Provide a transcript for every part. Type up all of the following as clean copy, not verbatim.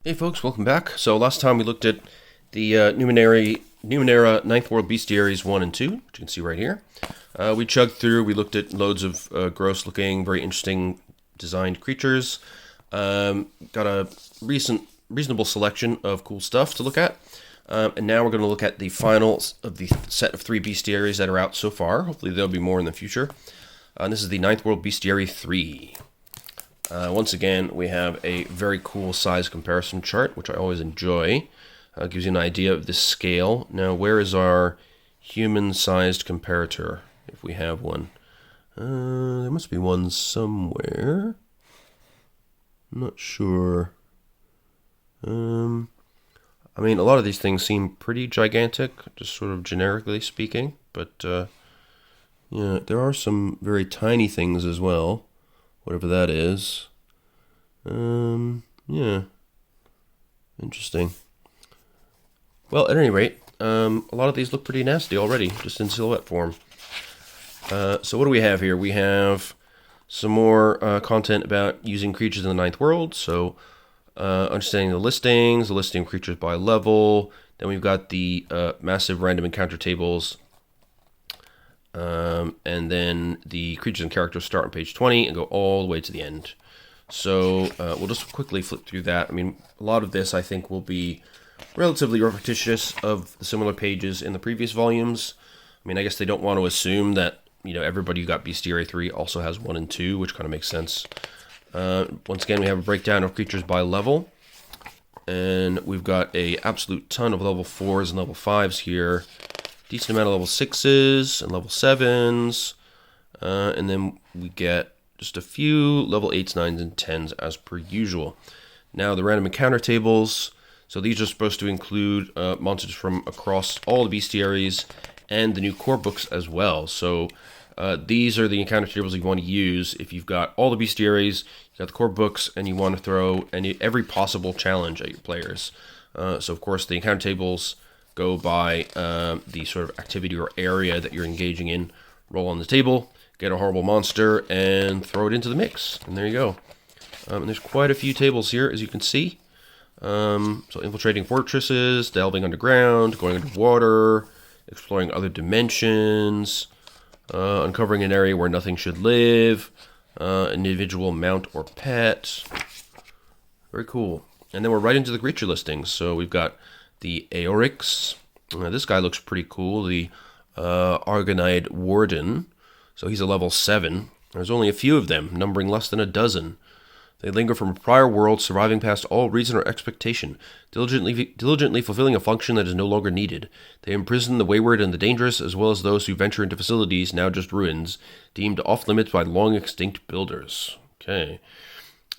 Hey folks, welcome back. So last time we looked at the Numenera Ninth World Bestiaries 1 and 2, which you can see right here. We chugged through, we looked at loads of gross looking, very interesting designed creatures. Got a reasonable selection of cool stuff to look at. And now we're going to look at the finals of the set of 3 bestiaries that are out so far. Hopefully there'll be more in the future. And this is the Ninth World Bestiary 3. Once again, we have a very cool size comparison chart, which I always enjoy. Gives you an idea of the scale. Now, where is our human-sized comparator, if we have one? There must be one somewhere. I'm not sure. I mean, a lot of these things seem pretty gigantic, just sort of generically speaking. But, yeah, there are some very tiny things as well. Whatever that is. Yeah. Interesting. Well, at any rate, a lot of these look pretty nasty already, just in silhouette form. So what do we have here? We have some more content about using creatures in the Ninth World. So understanding the listings, the listing of creatures by level. Then we've got the massive random encounter tables. And then the creatures and characters start on page 20 and go all the way to the end. So we'll just quickly flip through that. I mean, a lot of this I think will be relatively repetitious of the similar pages in the previous volumes. I mean, I guess they don't want to assume that, you know, everybody who got Bestiary 3 also has 1 and 2, which kind of makes sense. Once again, we have a breakdown of creatures by level. And we've got a absolute ton of level 4s and level 5s here. Decent amount of level 6s and level 7s. And then we get just a few level 8s, 9s, and 10s as per usual. Now, the random encounter tables. So these are supposed to include monsters from across all the bestiaries and the new core books as well. So these are the encounter tables you want to use if you've got all the bestiaries, you've got the core books, and you want to throw every possible challenge at your players. So, of course, the encounter tables go by the sort of activity or area that you're engaging in. Roll on the table, get a horrible monster, and throw it into the mix. And there you go. And there's quite a few tables here, as you can see. So infiltrating fortresses, delving underground, going underwater, exploring other dimensions, uncovering an area where nothing should live, an individual mount or pet. Very cool. And then we're right into the creature listings. So we've got the Aorix. This guy looks pretty cool. The Argonide Warden. So he's a level 7. There's only a few of them, numbering less than a dozen. They linger from a prior world, surviving past all reason or expectation, diligently fulfilling a function that is no longer needed. They imprison the wayward and the dangerous, as well as those who venture into facilities, now just ruins, deemed off-limits by long-extinct builders. Okay.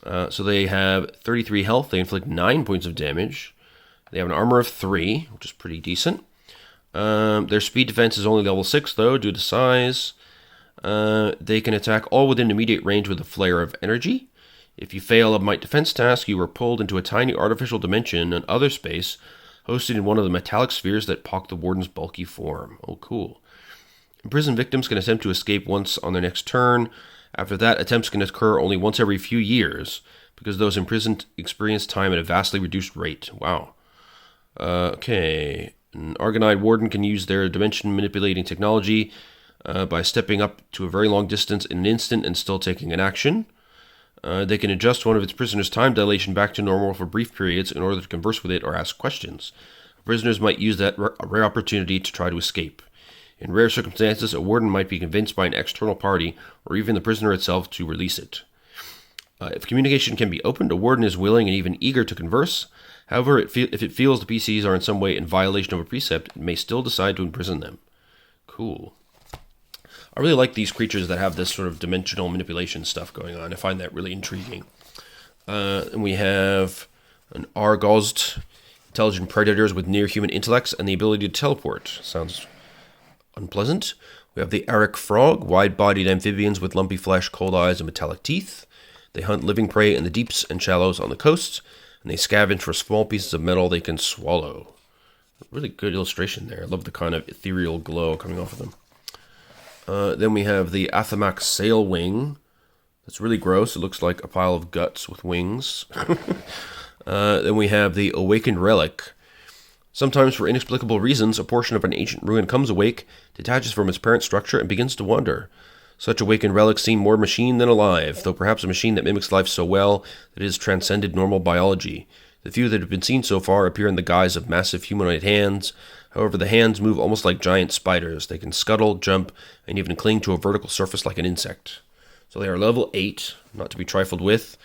So they have 33 health. They inflict 9 points of damage. They have an armor of 3, which is pretty decent. Their speed defense is only level 6, though, due to size. They can attack all within immediate range with a flare of energy. If you fail a might defense task, you are pulled into a tiny artificial dimension and other space, hosted in one of the metallic spheres that pock the warden's bulky form. Oh, cool. Imprisoned victims can attempt to escape once on their next turn. After that, attempts can occur only once every few years, because those imprisoned experience time at a vastly reduced rate. Wow. Okay. An Argonide Warden can use their dimension manipulating technology by stepping up to a very long distance in an instant and still taking an action. They can adjust one of its prisoners' time dilation back to normal for brief periods in order to converse with it or ask questions. Prisoners might use that rare opportunity to try to escape. In rare circumstances, a warden might be convinced by an external party or even the prisoner itself to release it. If communication can be opened, a warden is willing and even eager to converse. However, if it feels the PCs are in some way in violation of a precept, it may still decide to imprison them. Cool. I really like these creatures that have this sort of dimensional manipulation stuff going on. I find that really intriguing. And we have an Argozd, intelligent predators with near-human intellects and the ability to teleport. Sounds unpleasant. We have the Arik Frog, wide-bodied amphibians with lumpy flesh, cold eyes, and metallic teeth. They hunt living prey in the deeps and shallows on the coast, and they scavenge for small pieces of metal they can swallow. Really good illustration there. I love the kind of ethereal glow coming off of them. Then we have the Athamak Sailwing. That's really gross. It looks like a pile of guts with wings. Then we have the Awakened Relic. Sometimes, for inexplicable reasons, a portion of an ancient ruin comes awake, detaches from its parent structure, and begins to wander. Such awakened relics seem more machine than alive, though perhaps a machine that mimics life so well that it has transcended normal biology. The few that have been seen so far appear in the guise of massive humanoid hands. However, the hands move almost like giant spiders. They can scuttle, jump, and even cling to a vertical surface like an insect. So they are level 8, not to be trifled with.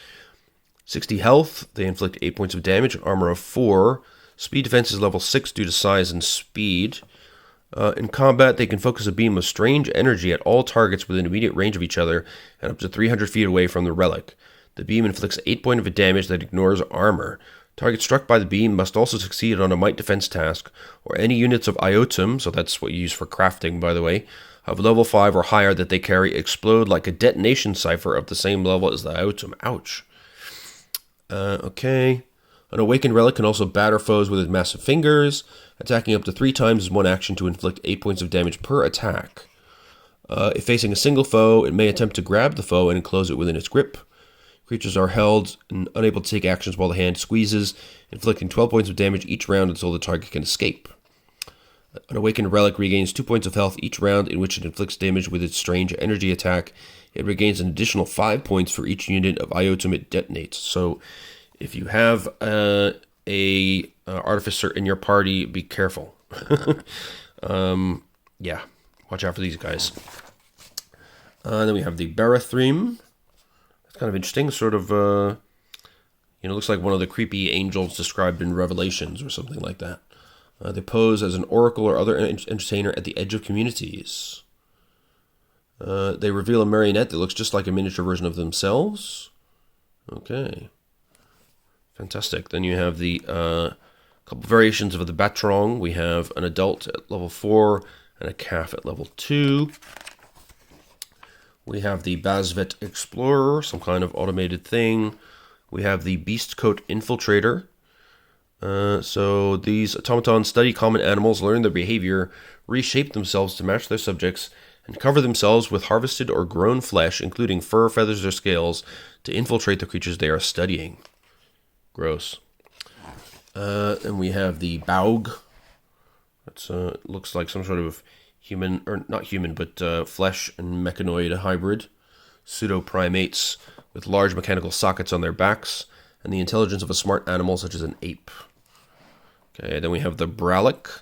60 health, they inflict 8 points of damage, an armor of 4. Speed defense is level 6 due to size and speed. In combat, they can focus a beam of strange energy at all targets within immediate range of each other and up to 300 feet away from the relic. The beam inflicts 8 points of damage that ignores armor. Targets struck by the beam must also succeed on a might defense task, or any units of iotum, so that's what you use for crafting, by the way, of level 5 or higher that they carry explode like a detonation cipher of the same level as the iotum. Ouch. Okay. An awakened relic can also batter foes with its massive fingers, attacking up to 3 times as one action to inflict 8 points of damage per attack. If facing a single foe, it may attempt to grab the foe and enclose it within its grip. Creatures are held and unable to take actions while the hand squeezes, inflicting 12 points of damage each round until the target can escape. An awakened relic regains 2 points of health each round in which it inflicts damage with its strange energy attack. It regains an additional 5 points for each unit of iotum it detonates. So, if you have a artificer in your party, be careful. Yeah, watch out for these guys. Then we have the Barathrim. It's kind of interesting. Sort of, looks like one of the creepy angels described in Revelations or something like that. They pose as an oracle or other entertainer at the edge of communities. They reveal a marionette that looks just like a miniature version of themselves. Okay. Fantastic. Then you have the couple variations of the Batrong. We have an adult at level 4 and a calf at level 2. We have the Bazvet Explorer, some kind of automated thing. We have the Beastcoat Infiltrator. So these automatons study common animals, learn their behavior, reshape themselves to match their subjects, and cover themselves with harvested or grown flesh, including fur, feathers, or scales, to infiltrate the creatures they are studying. Gross. And we have the Baug. That's looks like some sort of human, or not human, but flesh and mechanoid hybrid. Pseudo-primates with large mechanical sockets on their backs, and the intelligence of a smart animal such as an ape. Okay, then we have the Bralic.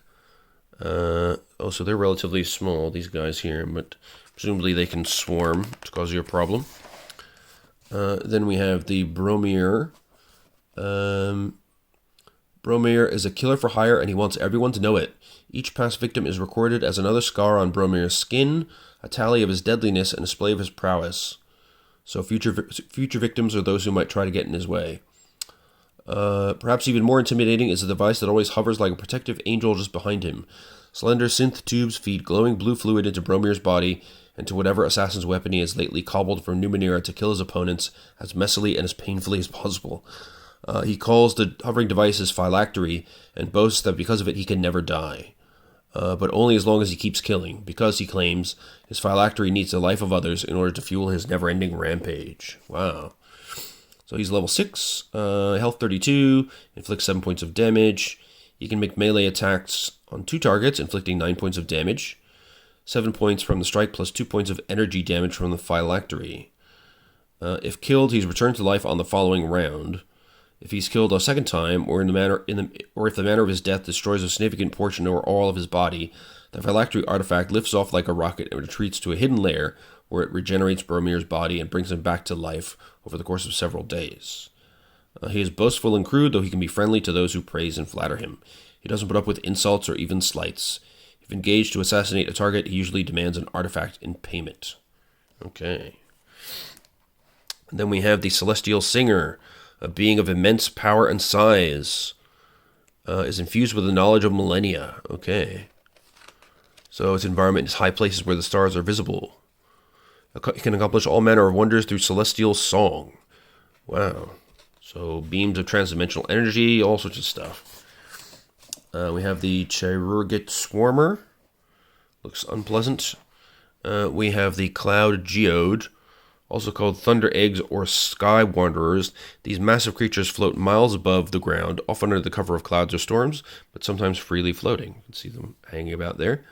So they're relatively small, these guys here, but presumably they can swarm to cause you a problem. Then we have the Bromir. Bromir is a killer for hire, and he wants everyone to know it. Each past victim is recorded as another scar on Bromir's skin, a tally of his deadliness, and a display of his prowess. So future victims are those who might try to get in his way. Perhaps even more intimidating is a device that always hovers like a protective angel just behind him. Slender synth tubes feed glowing blue fluid into Bromir's body and to whatever assassin's weapon he has lately cobbled from Numenera to kill his opponents as messily and as painfully as possible. He calls the hovering device his phylactery and boasts that because of it he can never die. But only as long as he keeps killing, because, he claims, his phylactery needs the life of others in order to fuel his never-ending rampage. Wow. So he's level 6, health 32, inflicts 7 points of damage. He can make melee attacks on 2 targets, inflicting 9 points of damage. 7 points from the strike plus 2 points of energy damage from the phylactery. If killed, he's returned to life on the following round. If he's killed a second time, or if the manner of his death destroys a significant portion or all of his body, the phylactery artifact lifts off like a rocket and retreats to a hidden lair where it regenerates Bromir's body and brings him back to life over the course of several days. He is boastful and crude, though he can be friendly to those who praise and flatter him. He doesn't put up with insults or even slights. If engaged to assassinate a target, he usually demands an artifact in payment. Okay. And then we have the Celestial Singer. A being of immense power and size, is infused with the knowledge of millennia. Okay. So its environment is high places where the stars are visible. It can accomplish all manner of wonders through celestial song. Wow. So beams of transdimensional energy, all sorts of stuff. We have the Chirurgit Swarmer. Looks unpleasant. We have the Cloud Geode. Also called thunder eggs or sky wanderers, these massive creatures float miles above the ground, often under the cover of clouds or storms, but sometimes freely floating. You can see them hanging about there.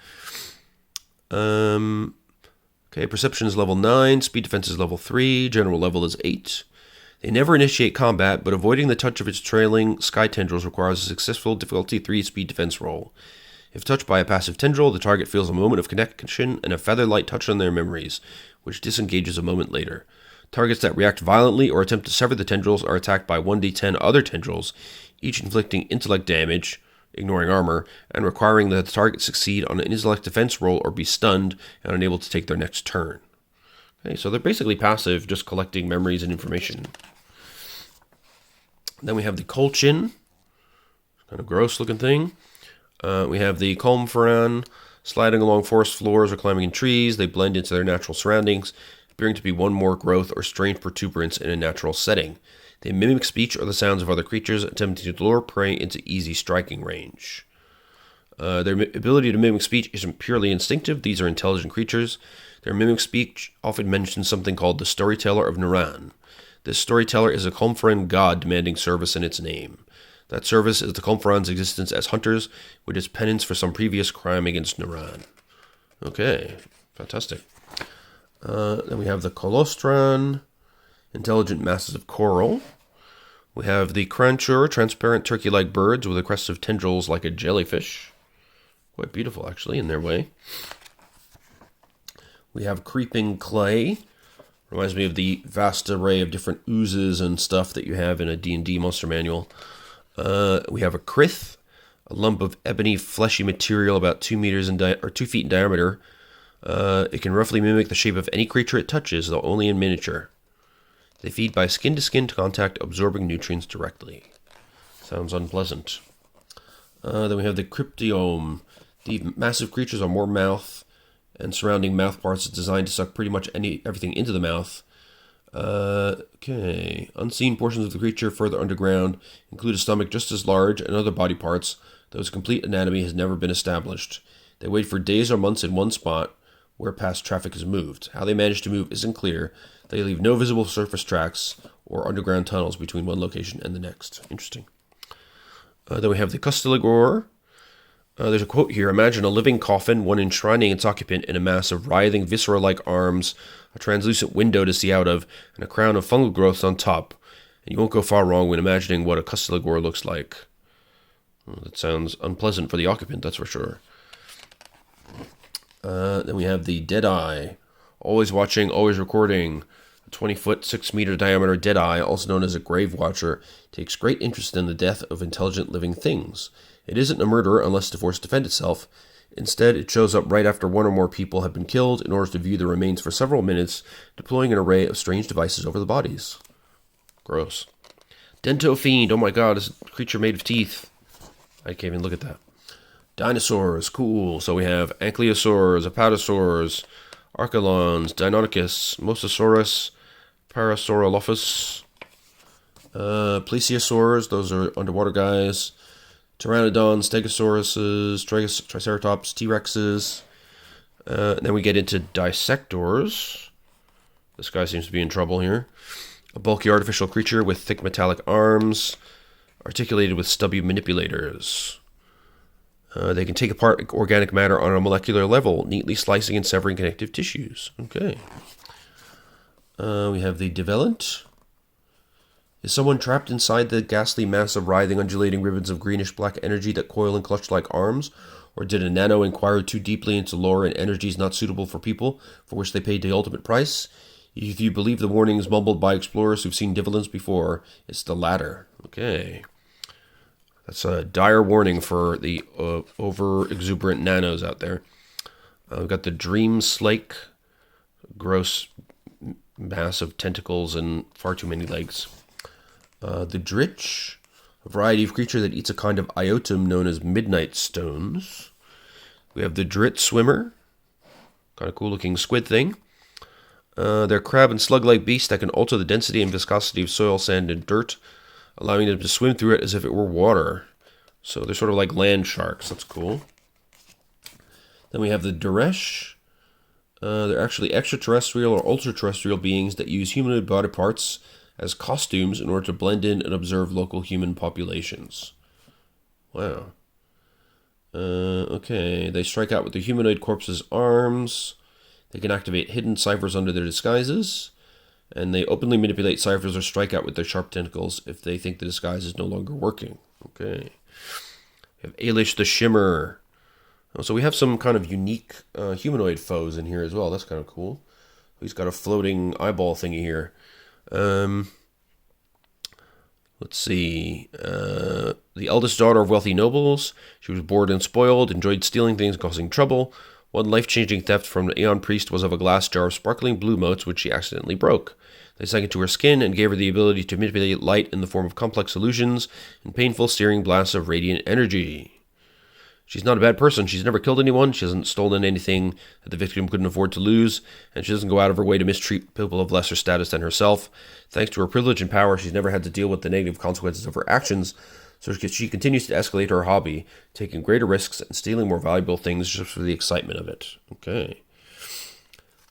Okay, perception is level 9, speed defense is level 3, general level is 8. They never initiate combat, but avoiding the touch of its trailing sky tendrils requires a successful difficulty 3 speed defense roll. If touched by a passive tendril, the target feels a moment of connection and a feather-light touch on their memories, which disengages a moment later. Targets that react violently or attempt to sever the tendrils are attacked by 1d10 other tendrils, each inflicting intellect damage, ignoring armor, and requiring that the target succeed on an intellect defense roll or be stunned and unable to take their next turn. Okay, so they're basically passive, just collecting memories and information. Then we have the Colchin, kind of gross looking thing. We have the Colmferan, sliding along forest floors or climbing in trees. They blend into their natural surroundings, appearing to be one more growth or strange protuberance in a natural setting. They mimic speech or the sounds of other creatures, attempting to lure prey into easy striking range. Their ability to mimic speech isn't purely instinctive. These are intelligent creatures. Their mimic speech often mentions something called the Storyteller of Nuran. This storyteller is a Colmferan god demanding service in its name. That service is the Colmferan's existence as hunters, with its penance for some previous crime against Nuran. Okay, fantastic. Then we have the Colostran, intelligent masses of coral. We have the Kranchur, transparent turkey-like birds with a crest of tendrils like a jellyfish. Quite beautiful, actually, in their way. We have creeping clay. Reminds me of the vast array of different oozes and stuff that you have in a D&D monster manual. We have a Krith, a lump of ebony, fleshy material about 2 feet in diameter. It can roughly mimic the shape of any creature it touches, though only in miniature. They feed by skin-to-skin contact, absorbing nutrients directly. Sounds unpleasant. Then we have the Cryptiome. The massive creatures on more mouth and surrounding mouth parts is designed to suck pretty much everything into the mouth. Okay. Unseen portions of the creature further underground include a stomach just as large and other body parts, though its complete anatomy has never been established. They wait for days or months in one spot where past traffic is moved. How they manage to move isn't clear. They leave no visible surface tracks or underground tunnels between one location and the next. Interesting. Then we have the Custeligor. There's a quote here. Imagine a living coffin, one enshrining its occupant in a mass of writhing, viscera-like arms, a translucent window to see out of, and a crown of fungal growths on top. And you won't go far wrong when imagining what a Custeligor looks like. Well, that sounds unpleasant for the occupant, that's for sure. Then we have the Deadeye. Always watching, always recording. A 20-foot, 6-meter diameter Deadeye, also known as a Grave Watcher, takes great interest in the death of intelligent living things. It isn't a murderer unless to force defend itself. Instead, it shows up right after one or more people have been killed in order to view the remains for several minutes, deploying an array of strange devices over the bodies. Gross. Dento Fiend. Oh my god, it's a creature made of teeth. I can't even look at that. Dinosaurs. Cool. So we have Ankylosaurs, Apatosaurs, Archelons, Deinonychus, Mosasaurus, Parasaurolophus, Plesiosaurs. Those are underwater guys. Pteranodons, Stegosauruses, Triceratops, T-Rexes. Then we get into Dissectors. This guy seems to be in trouble here. A bulky artificial creature with thick metallic arms, articulated with stubby manipulators. They can take apart organic matter on a molecular level, neatly slicing and severing connective tissues. Okay. We have the Develent. Is someone trapped inside the ghastly mass of writhing, undulating ribbons of greenish-black energy that coil and clutch like arms? Or did a nano inquire too deeply into lore and energies not suitable for people, for which they paid the ultimate price? If you believe the warnings mumbled by explorers who've seen Divalents before, it's the latter. Okay. That's a dire warning for the over-exuberant nanos out there. We've got the Dream Slake. Gross mass of tentacles and far too many legs. The Dritch, a variety of creature that eats a kind of iotum known as midnight stones. We have the Drit Swimmer, kind of cool looking squid thing. They're crab and slug-like beasts that can alter the density and viscosity of soil, sand, and dirt, allowing them to swim through it as if it were water. So they're sort of like land sharks. That's cool. Then we have the Duresh. They're actually extraterrestrial or ultra-terrestrial beings that use humanoid body parts as costumes in order to blend in and observe local human populations. Wow. Okay, they strike out with their humanoid corpses' arms. They can activate hidden ciphers under their disguises. And they openly manipulate ciphers or strike out with their sharp tentacles if they think the disguise is no longer working. Okay. We have Ailish the Shimmer. Oh, so we have some kind of unique humanoid foes in here as well. That's kind of cool. He's got a floating eyeball thingy here. Let's see. The eldest daughter of wealthy nobles. She was bored and spoiled, enjoyed stealing things and causing trouble. One life-changing theft from an Aeon priest was of a glass jar of sparkling blue motes, which she accidentally broke. They sank into her skin and gave her the ability to manipulate light in the form of complex illusions and painful searing blasts of radiant energy. She's not a bad person. She's never killed anyone. She hasn't stolen anything that the victim couldn't afford to lose. And she doesn't go out of her way to mistreat people of lesser status than herself. Thanks to her privilege and power, she's never had to deal with the negative consequences of her actions. So she continues to escalate her hobby, taking greater risks and stealing more valuable things just for the excitement of it. Okay.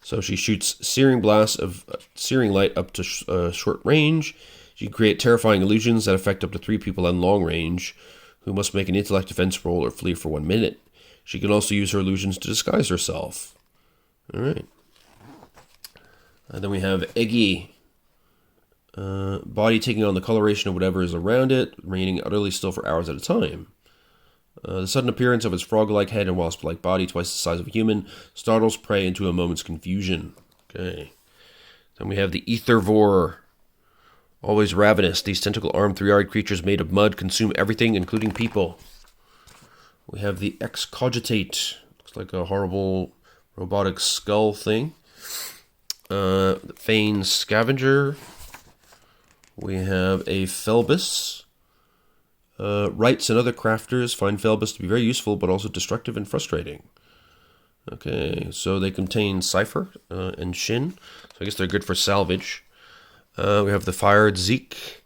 So she shoots searing blasts of searing light up to short range. She can create terrifying illusions that affect up to 3 people at long range, who must make an intellect defense roll or flee for 1 minute. She can also use her illusions to disguise herself. All right. And then we have Eggy. Body taking on the coloration of whatever is around it, remaining utterly still for hours at a time. The sudden appearance of its frog-like head and wasp-like body, twice the size of a human, startles prey into a moment's confusion. Okay. Then we have the Ethervore. Always ravenous, these tentacle-armed, 3-eyed creatures made of mud consume everything, including people. We have the Excogitate. Looks like a horrible robotic skull thing. The Fane Scavenger. We have a Phelbus. Wrights and other crafters find Phelbus to be very useful, but also destructive and frustrating. Okay, so they contain Cipher and Shin. So I guess they're good for salvage. We have the Fired Zeke.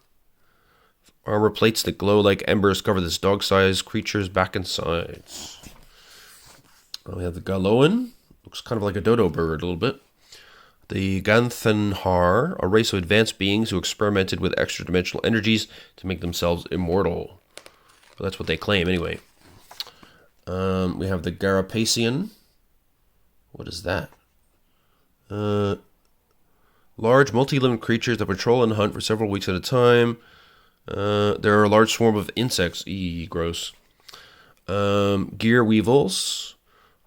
Armor plates that glow like embers cover this dog-sized creature's back and sides. We have the Galoan. Looks kind of like a dodo bird a little bit. The Ganthanhar, a race of advanced beings who experimented with extra-dimensional energies to make themselves immortal. Well, that's what they claim, anyway. We have the Garapacian. What is that? Large, multi-limbed creatures that patrol and hunt for several weeks at a time. There are a large swarm of insects. Gross. Gear Weevils.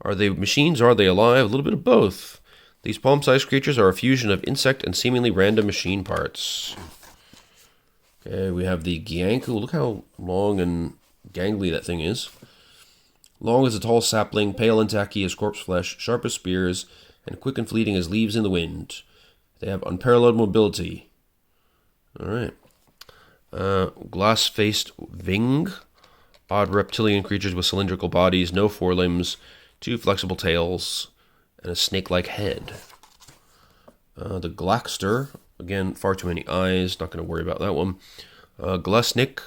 Are they machines or are they alive? A little bit of both. These palm-sized creatures are a fusion of insect and seemingly random machine parts. Okay, we have the Gianku. Look how long and gangly that thing is. Long as a tall sapling, pale and tacky as corpse flesh, sharp as spears, and quick and fleeting as leaves in the wind. They have unparalleled mobility. Alright. Glass-faced Ving. Odd reptilian creatures with cylindrical bodies, no forelimbs, 2 flexible tails, and a snake-like head. The Glaxter. Again, far too many eyes. Not going to worry about that one. Glesnik.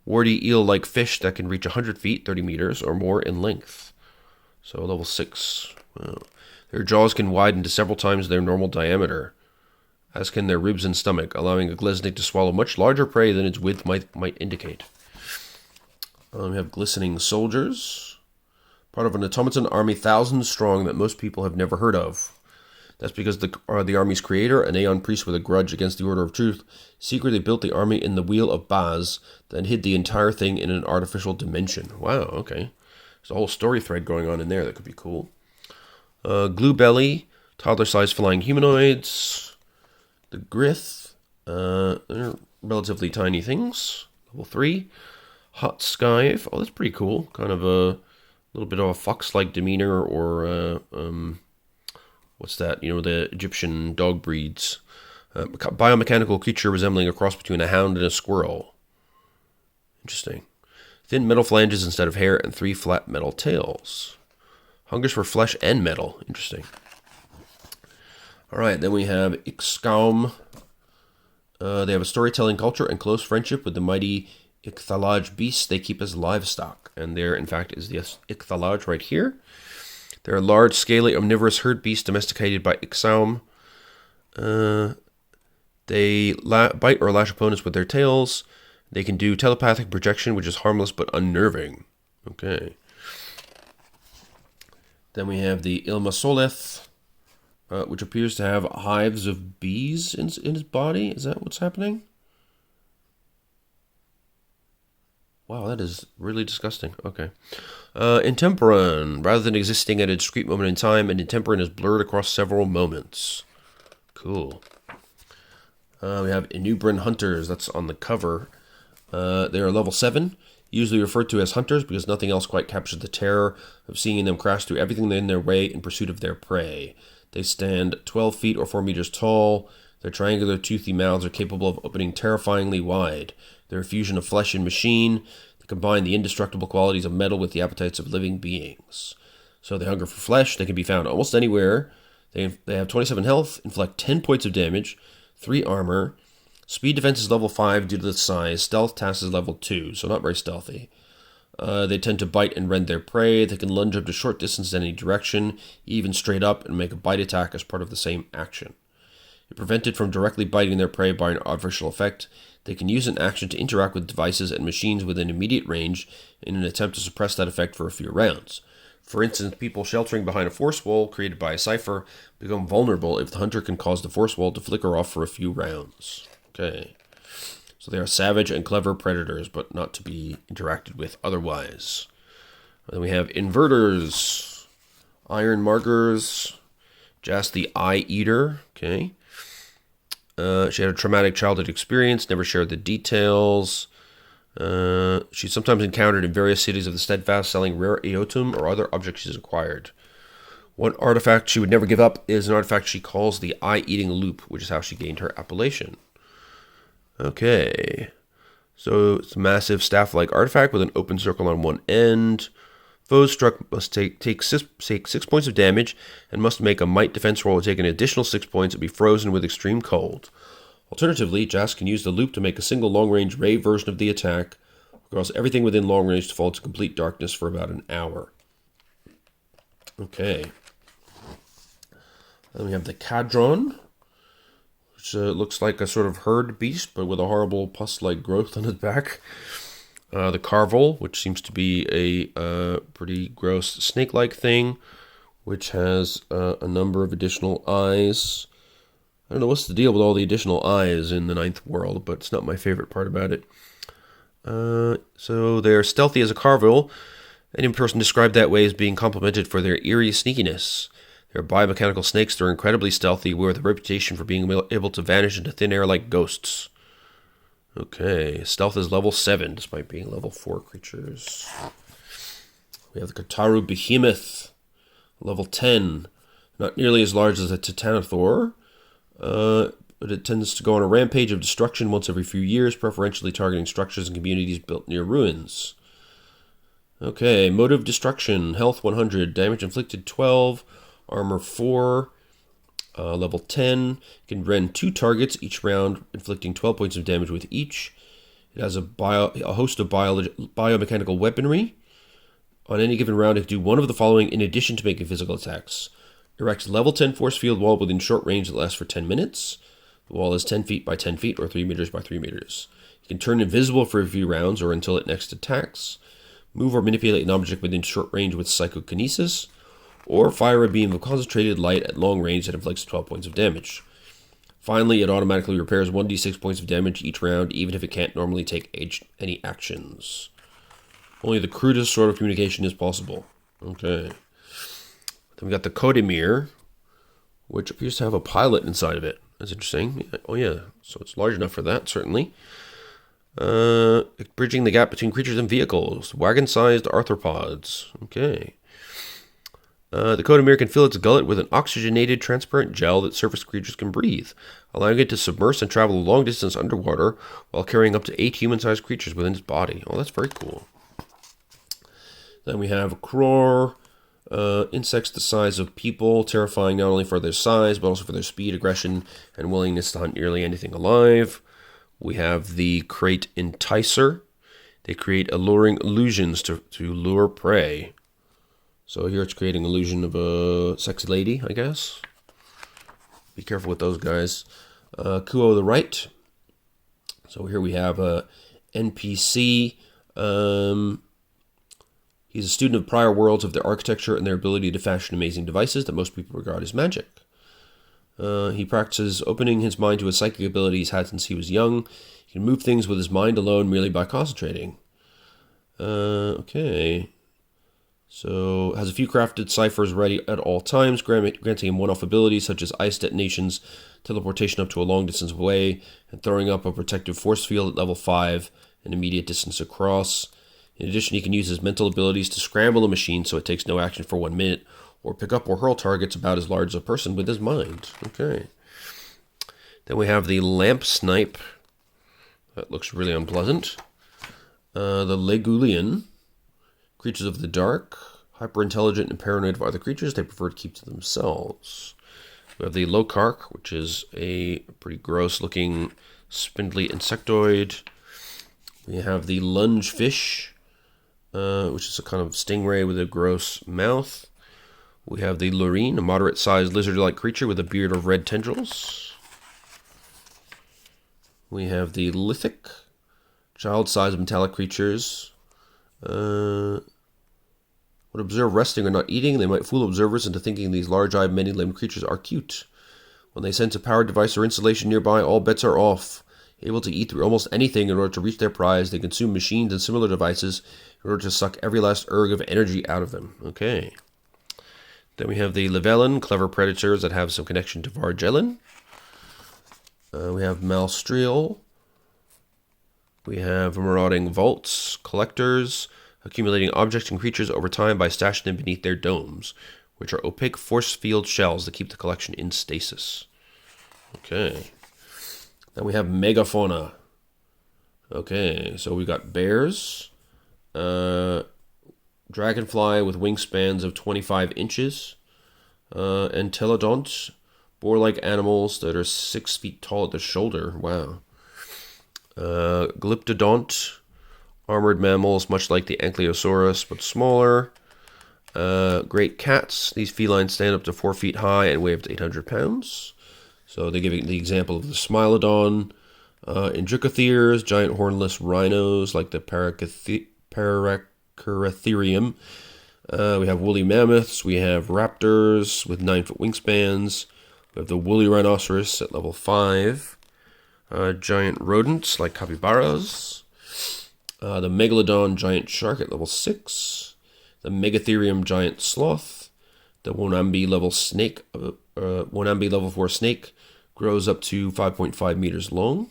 Warty eel-like fish that can reach 100 feet, 30 meters, or more in length. So level 6. Their jaws can widen to several times their normal diameter, as can their ribs and stomach, allowing a glesnik to swallow much larger prey than its width might indicate. We have Glistening Soldiers. Part of an automaton army thousands strong that most people have never heard of. That's because the army's creator, an Aeon priest with a grudge against the Order of Truth, secretly built the army in the Wheel of Baz, then hid the entire thing in an artificial dimension. Wow, okay. There's a whole story thread going on in there that could be cool. Glue Belly, toddler-sized flying humanoids. The Grith, they're relatively tiny things. Level 3. Hot Skive, oh, that's pretty cool. Kind of a little bit of a fox-like demeanor, or what's that? You know, the Egyptian dog breeds. Biomechanical creature resembling a cross between a hound and a squirrel. Interesting. Thin metal flanges instead of hair and 3 flat metal tails. Hungers for flesh and metal. Interesting. Alright, then we have Ixkaum. They have a storytelling culture and close friendship with the mighty Ichthalaj beasts they keep as livestock. And there, in fact, is the Ichthalaj right here. They're a large, scaly, omnivorous herd beast domesticated by Ixaum. They bite or lash opponents with their tails. They can do telepathic projection, which is harmless but unnerving. Okay. Then we have the Ilmasoleth, which appears to have hives of bees in his body. Is that what's happening? Wow, that is really disgusting. Okay. Intemperon. Rather than existing at a discrete moment in time, an Intemperon is blurred across several moments. Cool. We have Inubran Hunters. That's on the cover. They are level 7, usually referred to as hunters because nothing else quite captures the terror of seeing them crash through everything in their way in pursuit of their prey. They stand 12 feet or 4 meters tall. Their triangular, toothy mouths are capable of opening terrifyingly wide. They're a fusion of flesh and machine. They combine the indestructible qualities of metal with the appetites of living beings. So they hunger for flesh. They can be found almost anywhere. They have 27 health, inflict 10 points of damage, 3 armor. Speed defense is level 5 due to the size. Stealth task is level 2, so not very stealthy. They tend to bite and rend their prey. They can lunge up to short distance in any direction, even straight up, and make a bite attack as part of the same action. If prevented from directly biting their prey by an artificial effect, they can use an action to interact with devices and machines within immediate range in an attempt to suppress that effect for a few rounds. For instance, people sheltering behind a force wall created by a cipher become vulnerable if the hunter can cause the force wall to flicker off for a few rounds. Okay. So they are savage and clever predators, but not to be interacted with otherwise. Then we have inverters, iron markers, Jas the Eye Eater. Okay. She had a traumatic childhood experience, never shared the details. She's sometimes encountered in various cities of the Steadfast, selling rare eotum or other objects she's acquired. One artifact she would never give up is an artifact she calls the Eye-Eating Loop, which is how she gained her appellation. Okay. So it's a massive staff-like artifact with an open circle on one end. Foes struck must take 6 points of damage and must make a might defense roll to take an additional 6 points and be frozen with extreme cold. Alternatively, Jas can use the loop to make a single long-range ray version of the attack, cause everything within long range to fall into complete darkness for about an hour. Okay. Then we have the Cadron, which looks like a sort of herd beast, but with a horrible pus-like growth on its back. The Carvel, which seems to be a pretty gross snake-like thing, which has a number of additional eyes. I don't know what's the deal with all the additional eyes in the Ninth World, but it's not my favorite part about it. So they're stealthy as a Carvel. Any person described that way as being complimented for their eerie sneakiness. They're biomechanical snakes that are incredibly stealthy, with a reputation for being able to vanish into thin air like ghosts. Okay, stealth is level 7, despite being level 4 creatures. We have the Kataru Behemoth, level 10. Not nearly as large as a Titanosaur, but it tends to go on a rampage of destruction once every few years, preferentially targeting structures and communities built near ruins. Okay, mode of destruction, health 100, damage inflicted 12, armor 4, level 10. You can rend 2 targets each round, inflicting 12 points of damage with each. It has a host of biomechanical weaponry. On any given round, it can do one of the following in addition to making physical attacks. Erect level 10 force field wall within short range that lasts for 10 minutes. The wall is 10 feet by 10 feet or 3 meters by 3 meters. You can turn invisible for a few rounds or until it next attacks. Move or manipulate an object within short range with psychokinesis. Or fire a beam of concentrated light at long range that inflicts 12 points of damage. Finally, it automatically repairs 1d6 points of damage each round, even if it can't normally take any actions. Only the crudest sort of communication is possible. Okay. Then we got the Kodemir, which appears to have a pilot inside of it. That's interesting. Oh yeah, so it's large enough for that, certainly. Bridging the gap between creatures and vehicles. Wagon-sized arthropods. Okay. The Kodemir can fill its gullet with an oxygenated transparent gel that surface creatures can breathe, allowing it to submerge and travel a long distance underwater while carrying up to 8 human-sized creatures within its body. Oh, that's very cool. Then we have Kror, insects the size of people, terrifying not only for their size, but also for their speed, aggression, and willingness to hunt nearly anything alive. We have the Crate Enticer. They create alluring illusions to lure prey. So here it's creating illusion of a sexy lady, I guess. Be careful with those guys. Kuo the right. So here we have a NPC. He's a student of prior worlds of their architecture and their ability to fashion amazing devices that most people regard as magic. He practices opening his mind to his psychic abilities had since he was young. He can move things with his mind alone merely by concentrating. Okay. So, has a few crafted ciphers ready at all times, granting him one-off abilities such as ice detonations, teleportation up to a long distance away, and throwing up a protective force field at level 5, an immediate distance across. In addition, he can use his mental abilities to scramble a machine so it takes no action for 1 minute, or pick up or hurl targets about as large as a person with his mind. Okay. Then we have the Lamp Snipe. That looks really unpleasant. The Legulian. Creatures of the dark. Hyper-intelligent and paranoid of other creatures. They prefer to keep to themselves. We have the Lokark, which is a pretty gross-looking spindly insectoid. We have the Lungefish, which is a kind of stingray with a gross mouth. We have the Lurine, a moderate-sized lizard-like creature with a beard of red tendrils. We have the Lithic, child-sized metallic creatures. Would observe resting or not eating. They might fool observers into thinking these large-eyed, many-limbed creatures are cute. When they sense a powered device or installation nearby, all bets are off. Able to eat through almost anything in order to reach their prize, they consume machines and similar devices in order to suck every last erg of energy out of them. Okay. Then we have the Levelin, clever predators that have some connection to Vargelin. We have Malstriel. We have marauding vaults, collectors, accumulating objects and creatures over time by stashing them beneath their domes, which are opaque force field shells that keep the collection in stasis. Okay. Then we have Megafauna. Okay, so we got bears, dragonfly with wingspans of 25 inches, entelodonts, boar-like animals that are 6 feet tall at the shoulder. Wow. Glyptodont, armored mammals much like the Ankylosaurus but smaller. Great cats. These felines stand up to 4 feet high and weigh up to 800 pounds. So they give the example of the Smilodon. Indricotheres, giant hornless rhinos like the Paraceratherium. We have woolly mammoths. We have raptors with 9-foot wingspans. We have the woolly rhinoceros at level 5. Giant rodents like capybaras. The megalodon giant shark at level 6. The megatherium giant sloth. The Wonambi level snake. Wonambi level 4 snake grows up to 5.5 meters long.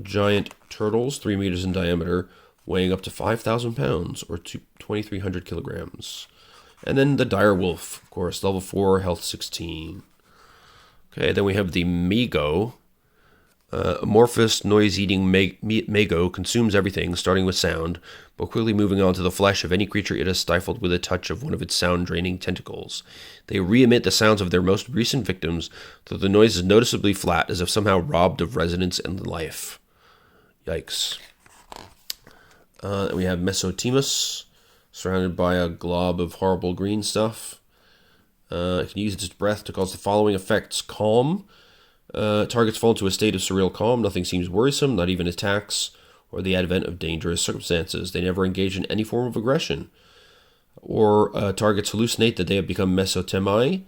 Giant turtles, 3 meters in diameter, weighing up to 5,000 pounds, or 2,300 kilograms. And then the dire wolf, of course, level 4, health 16. Okay, then we have the Mego. Amorphous, noise-eating Mego consumes everything, starting with sound, but quickly moving on to the flesh of any creature it has stifled with a touch of one of its sound-draining tentacles. They re-emit the sounds of their most recent victims, though the noise is noticeably flat, as if somehow robbed of resonance and life. Yikes. We have Mesotemus, surrounded by a glob of horrible green stuff. It can use its breath to cause the following effects. Calm. Targets fall into a state of surreal calm. Nothing seems worrisome, not even attacks or the advent of dangerous circumstances. They never engage in any form of aggression. Or targets hallucinate that they have become mesotemi.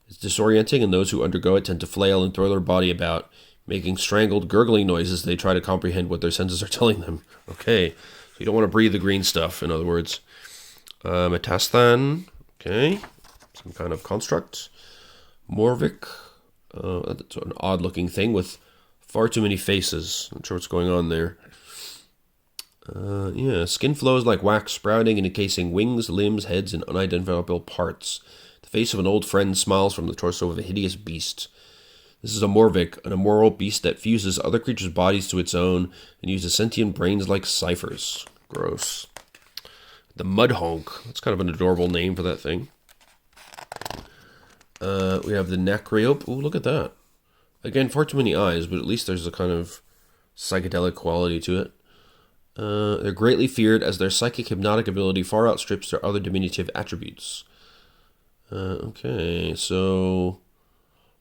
It's disorienting, and those who undergo it tend to flail and throw their body about, making strangled, gurgling noises as they try to comprehend what their senses are telling them. Okay, so you don't want to breathe the green stuff, in other words. Metasthan, okay, some kind of construct. Morvik, that's an odd-looking thing with far too many faces. I'm not sure what's going on there. Skin flows like wax, sprouting and encasing wings, limbs, heads, and unidentifiable parts. The face of an old friend smiles from the torso of a hideous beast. This is a Morvik, an immoral beast that fuses other creatures' bodies to its own and uses sentient brains like ciphers. Gross. The Mudhonk. That's kind of an adorable name for that thing. We have the Nacreope. Ooh, look at that. Again, far too many eyes, but at least there's a kind of psychedelic quality to it. They're greatly feared as their psychic hypnotic ability far outstrips their other diminutive attributes. Okay, so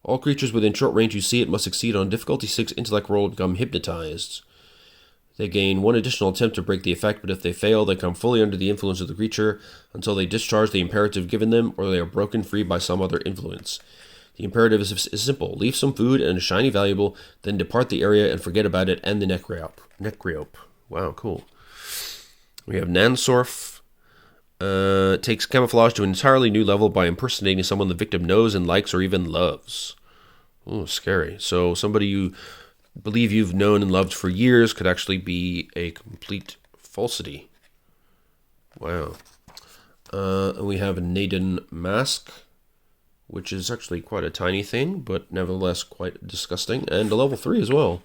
all creatures within short range who see it must succeed on difficulty 6 intellect roll and become hypnotized. They gain one additional attempt to break the effect, but if they fail, they come fully under the influence of the creature until they discharge the imperative given them or they are broken free by some other influence. The imperative is simple. Leave some food and a shiny valuable, then depart the area and forget about it and the necryope. Wow, cool. We have Nansorf. Takes camouflage to an entirely new level by impersonating someone the victim knows and likes or even loves. Oh, scary. So somebody you believe you've known and loved for years could actually be a complete falsity. Wow. And we have a Naden Mask, which is actually quite a tiny thing, but nevertheless quite disgusting, and a level 3 as well.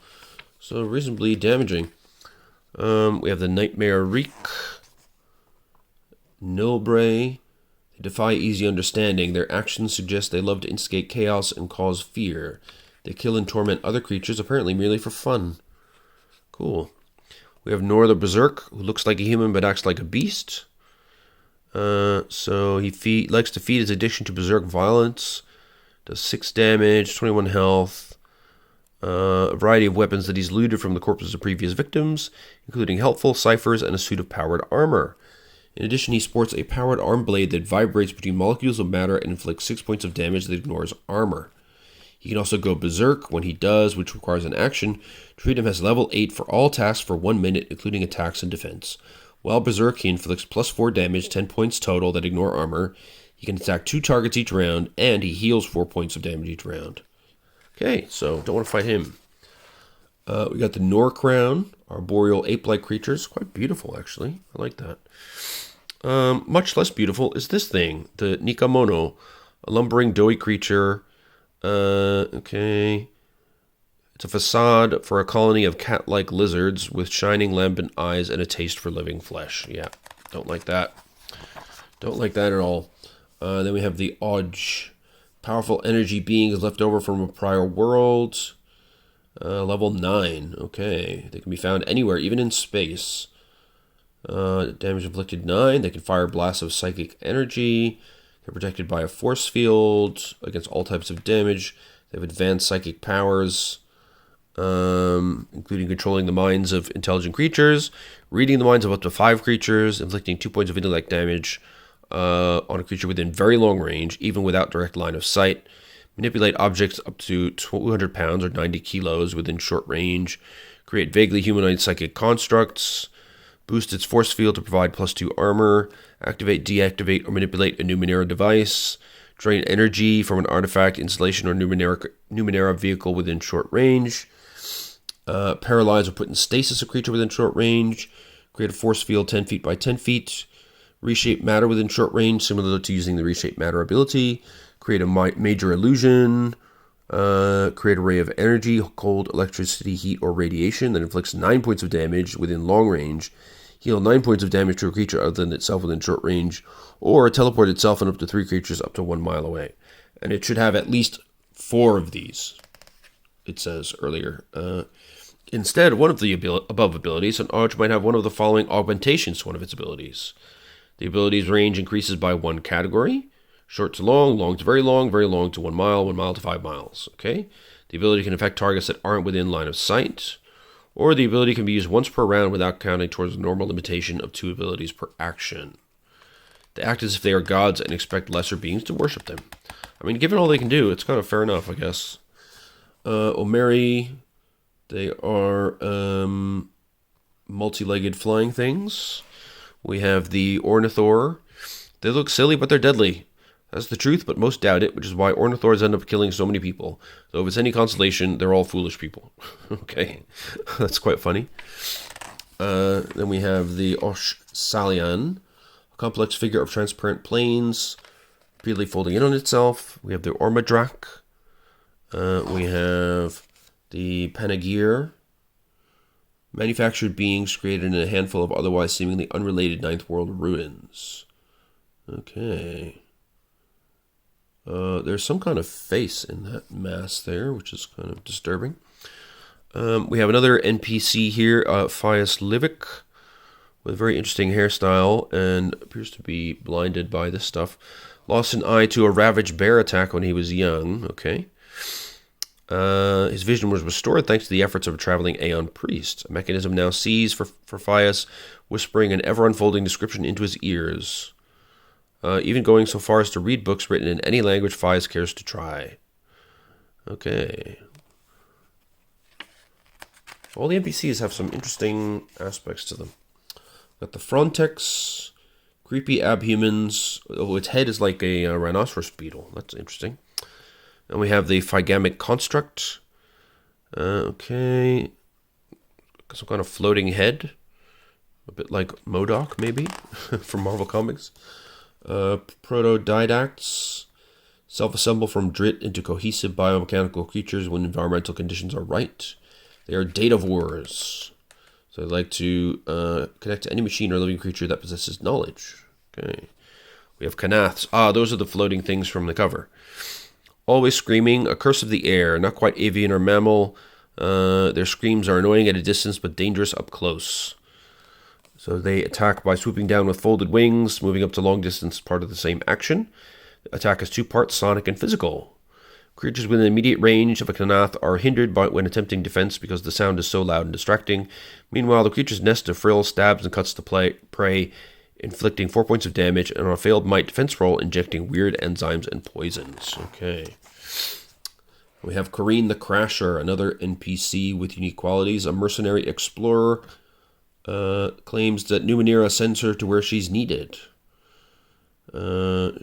So reasonably damaging. We have the Nightmare Reek. Nilbray. They defy easy understanding. Their actions suggest they love to instigate chaos and cause fear. They kill and torment other creatures, apparently merely for fun. Cool. We have Nor the Berserk, who looks like a human but acts like a beast. So he likes to feed his addiction to berserk violence. Does 6 damage, 21 health. A variety of weapons that he's looted from the corpses of previous victims, including helpful ciphers and a suit of powered armor. In addition, he sports a powered arm blade that vibrates between molecules of matter and inflicts 6 points of damage that ignores armor. He can also go berserk when he does, which requires an action. Treat him as level 8 for all tasks for 1 minute, including attacks and defense. While berserk, he inflicts plus 4 damage, 10 points total that ignore armor. He can attack 2 targets each round, and he heals 4 points of damage each round. Okay, so don't want to fight him. We got the Nor Crown, arboreal ape-like creatures. Quite beautiful, actually. I like that. Much less beautiful is this thing, the Nikamono, a lumbering, doughy creature. Okay. It's a facade for a colony of cat-like lizards with shining lambent eyes and a taste for living flesh. Yeah, don't like that. Don't like that at all. Then we have the Odge. Powerful energy beings left over from a prior world. Level 9. Okay. They can be found anywhere, even in space. Damage inflicted 9. They can fire blasts of psychic energy. They're protected by a force field against all types of damage. They have advanced psychic powers, including controlling the minds of intelligent creatures, reading the minds of up to 5 creatures, inflicting 2 points of intellect damage on a creature within very long range, even without direct line of sight. Manipulate objects up to 200 pounds or 90 kilos within short range. Create vaguely humanoid psychic constructs. Boost its force field to provide plus 2 armor. Activate, deactivate, or manipulate a Numenera device. Drain energy from an artifact, installation, or Numenera vehicle within short range. Paralyze or put in stasis a creature within short range. Create a force field 10 feet by 10 feet. Reshape matter within short range, similar to using the reshape matter ability. Create a major illusion. Create a ray of energy, cold, electricity, heat, or radiation that inflicts 9 points of damage within long range. Heal 9 points of damage to a creature other than itself within short range, or teleport itself and up to 3 creatures up to 1 mile away. And it should have at least 4 of these, it says earlier. Instead, one of the above abilities, an Arch might have one of the following augmentations to one of its abilities. The ability's range increases by 1 category. Short to long, long to very long to 1 mile, 1 mile to 5 miles. Okay? The ability can affect targets that aren't within line of sight. Or the ability can be used once per round without counting towards the normal limitation of 2 abilities per action. They act as if they are gods and expect lesser beings to worship them. I mean, given all they can do, it's kind of fair enough, I guess. Omeri, they are multi-legged flying things. We have the Ornithor. They look silly, but they're deadly. That's the truth, but most doubt it, which is why Ornithors end up killing so many people. Though if it's any consolation, they're all foolish people. Okay, that's quite funny. Then we have the Osh Salian, a complex figure of transparent planes, repeatedly folding in on itself. We have the Ormadrak. We have the Panagir. Manufactured beings created in a handful of otherwise seemingly unrelated Ninth World ruins. Okay. There's some kind of face in that mass there, which is kind of disturbing. We have another NPC here, Fias Livik, with a very interesting hairstyle and appears to be blinded by this stuff. Lost an eye to a ravaged bear attack when he was young. Okay. His vision was restored thanks to the efforts of a traveling Aeon priest. A mechanism now sees for Phias, whispering an ever-unfolding description into his ears. Even going so far as to read books written in any language Phias cares to try. Okay. All the NPCs have some interesting aspects to them. Got the Frontex, creepy abhumans. Oh, its head is like a rhinoceros beetle. That's interesting. And we have the Phygamic Construct. Okay. Some kind of floating head. A bit like MODOK, maybe, from Marvel Comics. Proto-Didacts. Self-assemble from drit into cohesive biomechanical creatures when environmental conditions are right. They are datavores. So they like to connect to any machine or living creature that possesses knowledge. Okay. We have Kanaths. Those are the floating things from the cover. Always screaming, a curse of the air, not quite avian or mammal. Their screams are annoying at a distance, but dangerous up close. So they attack by swooping down with folded wings, moving up to long distance, part of the same action. The attack is two parts, sonic and physical. Creatures within immediate range of a Kanath are hindered when attempting defense because the sound is so loud and distracting. Meanwhile, the creature's nest of frill stabs and cuts the prey, inflicting 4 points of damage, and on a failed might defense roll, injecting weird enzymes and poisons. Okay. We have Corrine the Crasher, another NPC with unique qualities. A mercenary explorer claims that Numenera sends her to where she's needed.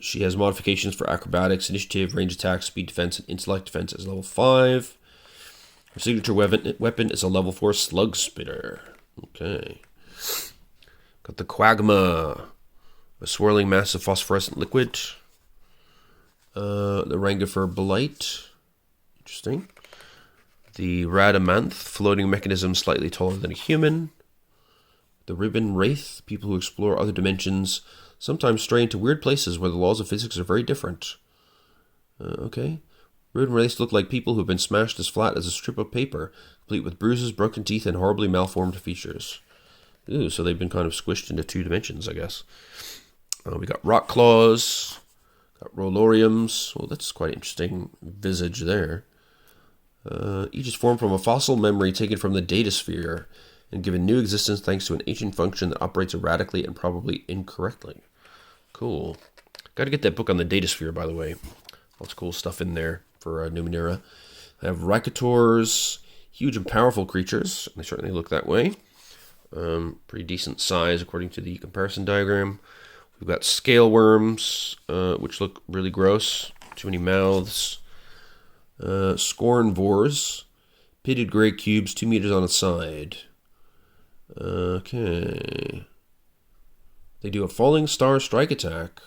She has modifications for acrobatics, initiative, range attack, speed defense, and intellect defense as level 5. Her signature weapon is a level 4 slug spitter. Okay. Got the Quagma, a swirling mass of phosphorescent liquid. The Rangifer Blight. Interesting. The Radamanth, floating mechanism slightly taller than a human. The Ribbon Wraith, people who explore other dimensions, sometimes stray into weird places where the laws of physics are very different. Okay. Ribbon Wraiths look like people who've been smashed as flat as a strip of paper, complete with bruises, broken teeth, and horribly malformed features. Ooh, so they've been kind of squished into 2 dimensions, I guess. We got Rock Claws, got Roloriums. Well, that's quite interesting visage there. Each is formed from a fossil memory taken from the datasphere and given new existence thanks to an ancient function that operates erratically and probably incorrectly. Cool. Got to get that book on the datasphere, by the way. Lots of cool stuff in there for Numenera. I have Rykators, huge and powerful creatures. They certainly look that way. Pretty decent size according to the comparison diagram. We've got scale worms, which look really gross. Too many mouths. Scornvores, pitted gray cubes, 2 meters on a side. Okay. They do a falling star strike attack.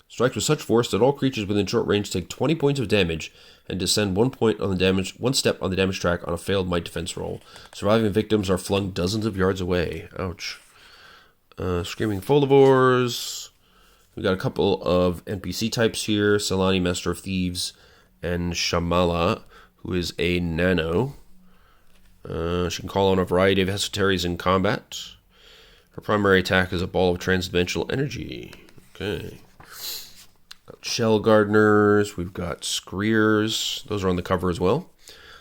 Strikes with such force that all creatures within short range take 20 points of damage and descend 1 step on the damage track on a failed might defense roll. Surviving victims are flung dozens of yards away. Ouch. Screaming Folivores. We got a couple of NPC types here. Selani, Master of Thieves, and Shamala, who is a nano. She can call on a variety of esoteries in combat. Her primary attack is a ball of transdimensional energy. Okay. Got Shell Gardeners. We've got Screers. Those are on the cover as well.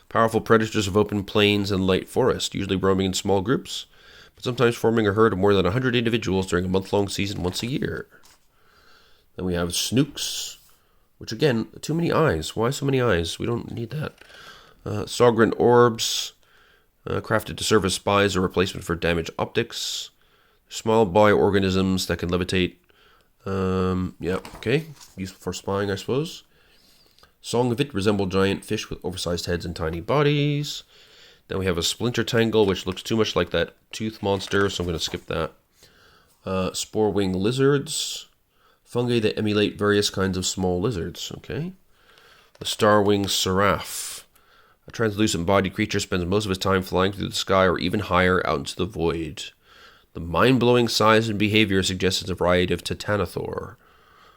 Powerful predators of open plains and light forest, usually roaming in small groups, but sometimes forming a herd of more than 100 individuals during a month-long season once a year. Then we have Snooks, which again, too many eyes. Why so many eyes? We don't need that. Sogren Orbs, crafted to serve as spies or replacement for damaged optics. Small bioorganisms that can levitate. Okay. Useful for spying, I suppose. Song of It resemble giant fish with oversized heads and tiny bodies. Then we have a Splinter Tangle, which looks too much like that tooth monster, so I'm going to skip that. Spore Wing Lizards. Fungi that emulate various kinds of small lizards. Okay. The Starwing Seraph. A translucent bodied creature spends most of his time flying through the sky or even higher out into the void. The mind-blowing size and behavior suggests it's a variety of Titanosaur.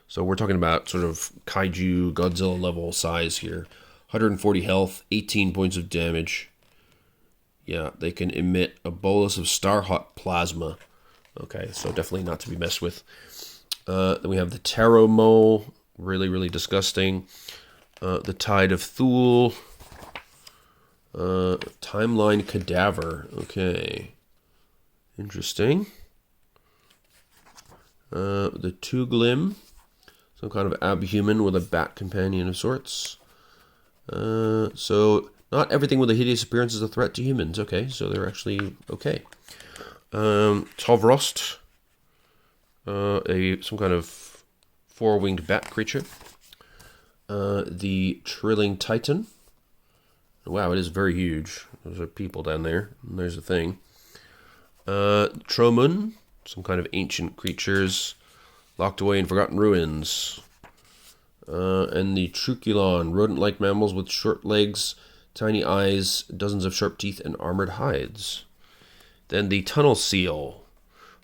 So we're talking about sort of kaiju, Godzilla level size here. 140 health, 18 points of damage. Yeah, they can emit a bolus of star-hot plasma. Okay, so definitely not to be messed with. Then we have the Tarot Mole. Really, really disgusting. The Tide of Thule. Timeline Cadaver. Okay. Interesting. The Tuglim. Some kind of abhuman with a bat companion of sorts. So, not everything with a hideous appearance is a threat to humans. Okay, so they're actually okay. Tovrost. Some kind of four-winged bat creature. The Trilling Titan. Wow, it is very huge. Those are people down there. And there's a thing. Tromun. Some kind of ancient creatures. Locked away in forgotten ruins. And the Truculon. Rodent-like mammals with short legs, tiny eyes, dozens of sharp teeth, and armored hides. Then the Tunnel Seal.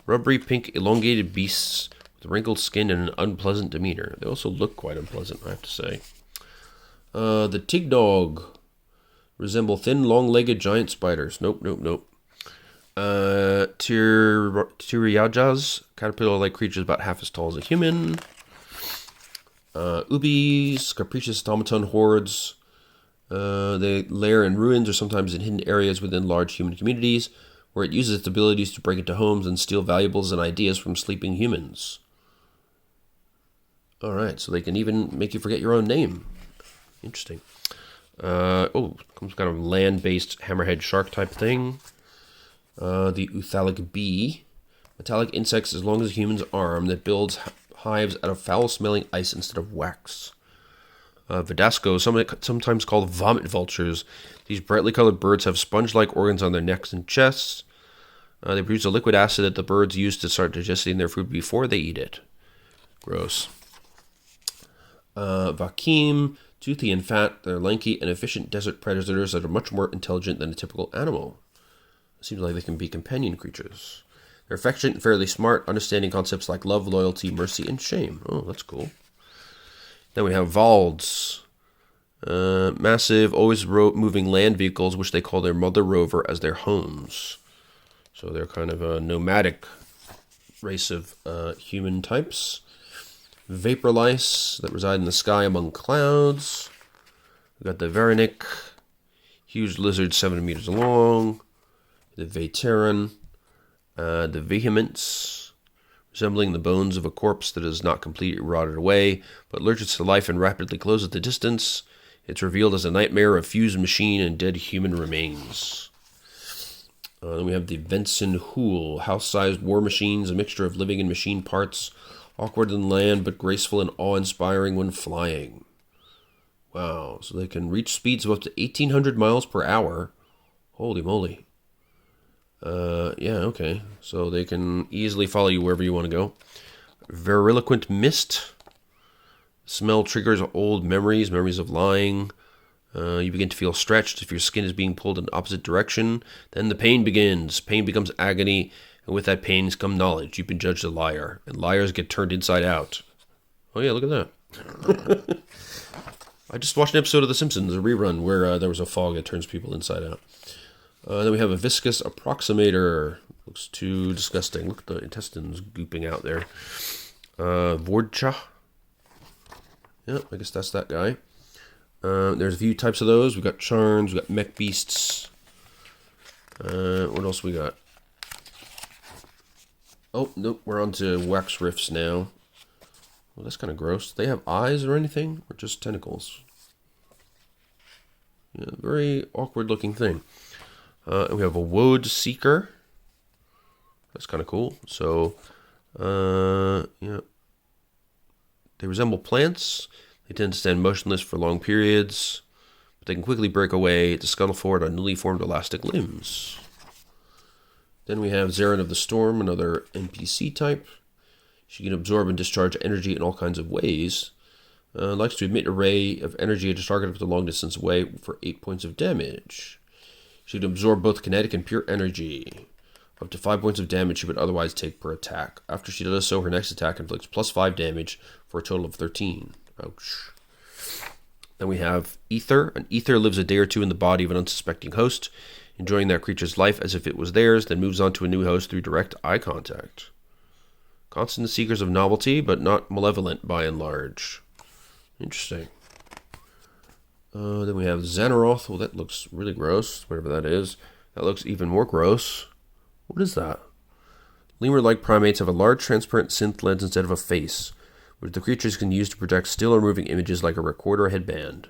Rubbery pink elongated beasts with wrinkled skin and an unpleasant demeanor. They also look quite unpleasant, I have to say. The Tigdog. Resemble thin, long-legged giant spiders. Nope. Tiriajas. Caterpillar-like creatures about half as tall as a human. Ubis. Capricious automaton hordes. They lair in ruins or sometimes in hidden areas within large human communities, where it uses its abilities to break into homes and steal valuables and ideas from sleeping humans. Alright, so they can even make you forget your own name. Interesting. Some kind of land-based hammerhead shark type thing. The Uthalic Bee. Metallic insects as long as a human's arm that builds hives out of foul-smelling ice instead of wax. Vidasco, sometimes called vomit vultures. These brightly colored birds have sponge-like organs on their necks and chests. They produce a liquid acid that the birds use to start digesting their food before they eat it. Gross. Vakim, toothy and fat. They're lanky and efficient desert predators that are much more intelligent than a typical animal. It seems like they can be companion creatures. They're affectionate and fairly smart, understanding concepts like love, loyalty, mercy, and shame. Oh, that's cool. Then we have Valds. Massive, always moving land vehicles, which they call their mother rover as their homes. So they're kind of a nomadic race of human types. Vapor lice that reside in the sky among clouds. We've got the Veronic, huge lizard 7 meters long. The Veteran, the Vehemence, resembling the bones of a corpse that is not completely rotted away, but lurches to life and rapidly closes at the distance. It's revealed as a nightmare of fused machine and dead human remains. Then we have the Venson Hool, house-sized war machines, a mixture of living and machine parts, awkward in land but graceful and awe-inspiring when flying. Wow, so they can reach speeds of up to 1,800 miles per hour. Holy moly. Okay. So they can easily follow you wherever you want to go. Veriloquent Mist. Smell triggers old memories of lying. You begin to feel stretched if your skin is being pulled in the opposite direction. Then the pain begins. Pain becomes agony, and with that pain comes knowledge. You've been judged a liar, and liars get turned inside out. Oh yeah, look at that. I just watched an episode of The Simpsons, a rerun, where there was a fog that turns people inside out. Then we have a viscous approximator. Looks too disgusting. Look at the intestines gooping out there. Vordcha. Yeah, I guess that's that guy. There's a few types of those. We've got Charms, we've got Mech Beasts. What else we got? Oh, nope, we're on to Wax Riffs now. Well, that's kind of gross. Do they have eyes or anything? Or just tentacles? Yeah, very awkward looking thing. And we have a Woad Seeker. That's kind of cool. So, yeah. They resemble plants. They tend to stand motionless for long periods, but they can quickly break away to scuttle forward on newly formed elastic limbs. Then we have Zarin of the Storm, another NPC type. She can absorb and discharge energy in all kinds of ways. Likes to emit a ray of energy at a target up to long distance away for 8 points of damage. She can absorb both kinetic and pure energy. Up to 5 points of damage she would otherwise take per attack. After she does so, her next attack inflicts plus 5 damage for a total of 13. Ouch. Then we have Ether. An Ether lives a day or two in the body of an unsuspecting host. enjoying that creature's life as if it was theirs, then moves on to a new host through direct eye contact. Constant seekers of novelty, but not malevolent by and large. Interesting. Then we have Xanaroth. Well, that looks really gross, whatever that is. That looks even more gross. What is that? Lemur-like primates have a large transparent synth lens instead of a face, which the creatures can use to project still or moving images like a recorder headband.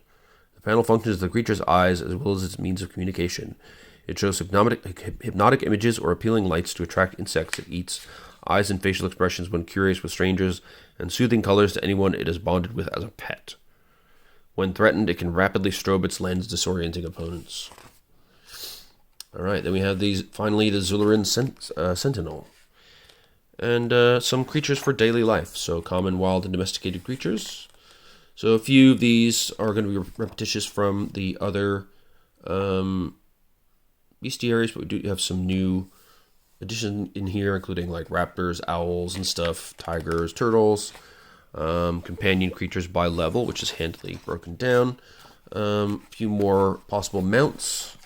The panel functions as the creature's eyes as well as its means of communication. It shows hypnotic images or appealing lights to attract insects it eats, eyes and facial expressions when curious with strangers, and soothing colors to anyone it is bonded with as a pet. When threatened, it can rapidly strobe its lens, disorienting opponents. Alright, then we have finally the Zularan Sentinel. And some creatures for daily life, so common, wild, and domesticated creatures. So a few of these are going to be repetitious from the other bestiaries, but we do have some new additions in here, including like raptors, owls, and stuff, tigers, turtles, companion creatures by level, which is handily broken down. A few more possible mounts,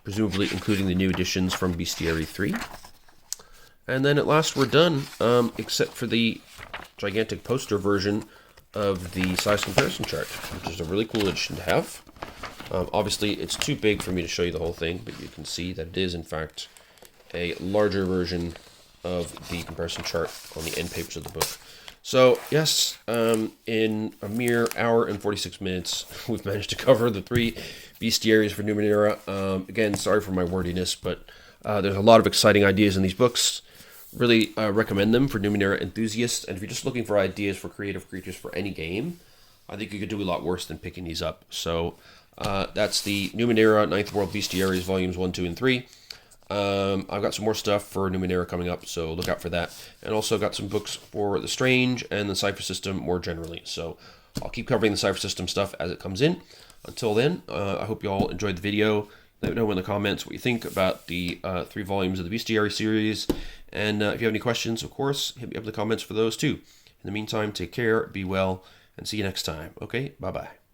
presumably including the new additions from Bestiary 3. And then at last we're done, except for the gigantic poster version of the size comparison chart, which is a really cool addition to have. Obviously, it's too big for me to show you the whole thing, but you can see that it is, in fact, a larger version of the comparison chart on the end pages of the book. So, yes, in a mere hour and 46 minutes, we've managed to cover the 3 bestiaries for Numenera. Again, sorry for my wordiness, but there's a lot of exciting ideas in these books. Really recommend them for Numenera enthusiasts, and if you're just looking for ideas for creative creatures for any game, I think you could do a lot worse than picking these up. So that's the Numenera Ninth World Bestiaries Volumes 1, 2, and 3. I've got some more stuff for Numenera coming up, so look out for that. And also got some books for the Strange and the Cypher System more generally. So I'll keep covering the Cypher System stuff as it comes in. Until then, I hope you all enjoyed the video. Let me know in the comments what you think about the 3 volumes of the Bestiary series. And if you have any questions, of course, hit me up in the comments for those too. In the meantime, take care, be well, and see you next time. Okay, bye-bye.